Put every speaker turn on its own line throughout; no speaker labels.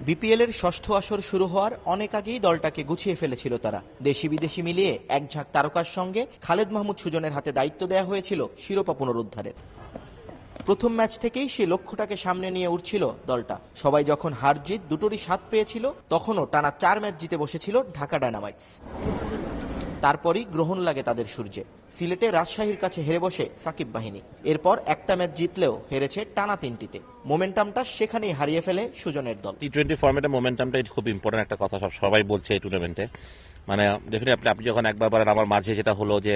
BPL এর ষষ্ঠ আসর শুরু হওয়ার অনেক আগেই দলটাকে গুছিয়ে ফেলেছিল তারা। দেশি বিদেশি মিলিয়ে এক ঝাঁক তারকার সঙ্গে খালেদ মাহমুদ সুজনের হাতে দায়িত্ব দেওয়া হয়েছিল শিরোপা পুনরুদ্ধারের। প্রথম ম্যাচ থেকেই সে লক্ষ্যটাকে সামনে নিয়ে উঠছিল দলটা। সবাই যখন হার জিত দুটোরই স্বাদ পেয়েছিল, তখনও টানা 4 ম্যাচ জিতে বসেছিল ঢাকা ডায়নামাইটস। তারপরই গ্রহণ লাগে তাদের সূর্যে। সিলেটে রাজশাহীর কাছে হেরে বসে সাকিব বাহিনী। এরপর একটা ম্যাচ জিতলেও হেরেছে টানা 3টিতে। মোমেন্টামটা সেখানেই হারিয়ে ফেলে সুজনের দল।
টি-20 ফরম্যাটে মোমেন্টামটা খুব ইম্পর্টেন্ট একটা কথা, সবাই বলছে এই টুর্নামেন্টে। মানে ডেফিনেটলি আপনি যখন একবার বলেন, আমার মাঝে যেটা হলো যে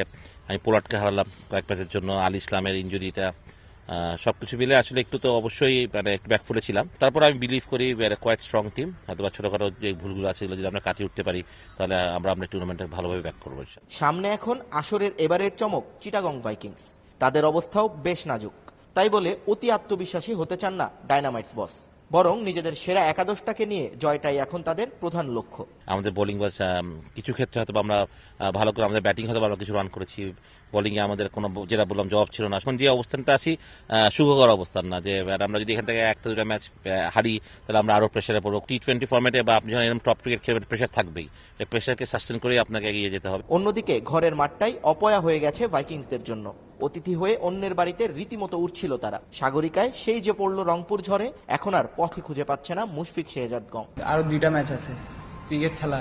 আমি পোলার্ডকে হারালাম কয়েক ম্যাচের জন্য, আলী ইসলামের ইনজুরিটা, সবকিছু মিলে আসলে একটু তো অবশ্যই মানে একটু ব্যাকফুটে ছিলাম। তারপর আমি বিলিভ করি কোয়াইট স্ট্রং টিম, হয়তো ছোটখাটো যে ভুলগুলো আছে যদি আমরা কাটিয়ে উঠতে পারি, তাহলে আমরা টুর্নামেন্টে ভালোভাবে ব্যাক করবো।
সামনে এখন আসরের এবারের চমক চিটাগং ভাইকিংস। তাদের অবস্থাও বেশ নাজুক। তাই বলে অতি আত্মবিশ্বাসী হতে চান না ডায়নামাইটস বস, বরং নিজেদের সেরা একাদশটাকে নিয়ে জয়টাই এখন তাদের প্রধান লক্ষ্য।
আমাদের বোলিং বাস কিছু ক্ষেত্রে হয়তো আমরা ভালো করে, আমাদের ব্যাটিং হয়তো আমরা কিছু রান করেছি, বোলিংয়ে আমাদের কোনো যেটা বললাম জবাব ছিল না। এখন যে অবস্থানটা আছি সুখকর অবস্থান না, যে আমরা যদি এখান থেকে একটা দুটা ম্যাচ হারি তাহলে আমরা আরও প্রেশারে পড়বো। টি-20 ফরম্যাটে বা আপনি যখন এরকম টপ ক্রিকেট খেলবেন, প্রেশার থাকবেই। এই প্রেশারকে সাস্টেন করে আপনাকে এগিয়ে যেতে হবে।
অন্যদিকে ঘরের মাঠটাই অপয়া হয়ে গেছে ভাইকিংসদের জন্য। অতিথি হয়ে অন্যের বাড়িতে রীতিমতো উঠছিল তারা। সাগরিকায় সেই যে পড়ল রংপুর ঝড়ে, এখন আর পথে খুঁজে পাচ্ছে না মুশফিক শেহজাদ গং।
আরো 2টা ম্যাচ আছে ক্রিকেট খেলা,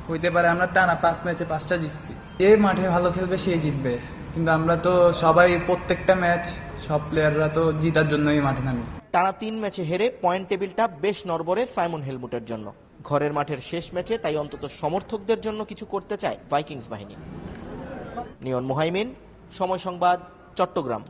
হইতে পারে আমরা টানা 5 ম্যাচে 5টা জিতছি। যে মাঠে ভালো খেলবে সেই জিতবে, কিন্তু আমরা তো সবাই প্রত্যেকটা ম্যাচ সব প্লেয়াররা তো জিতার জন্যই মাঠে নামি।
টানা 3 ম্যাচে হেরে পয়েন্ট টেবিলটা বেশ নড়বড়ে সাইমন হেলমুটের জন্য। ঘরের মাঠের শেষ ম্যাচে তাই অন্তত সমর্থকদের জন্য কিছু করতে চায় ভাইকিংস বাহিনী। নিয়ন মোহাইমিন, সময় সংবাদ, চট্টগ্রাম।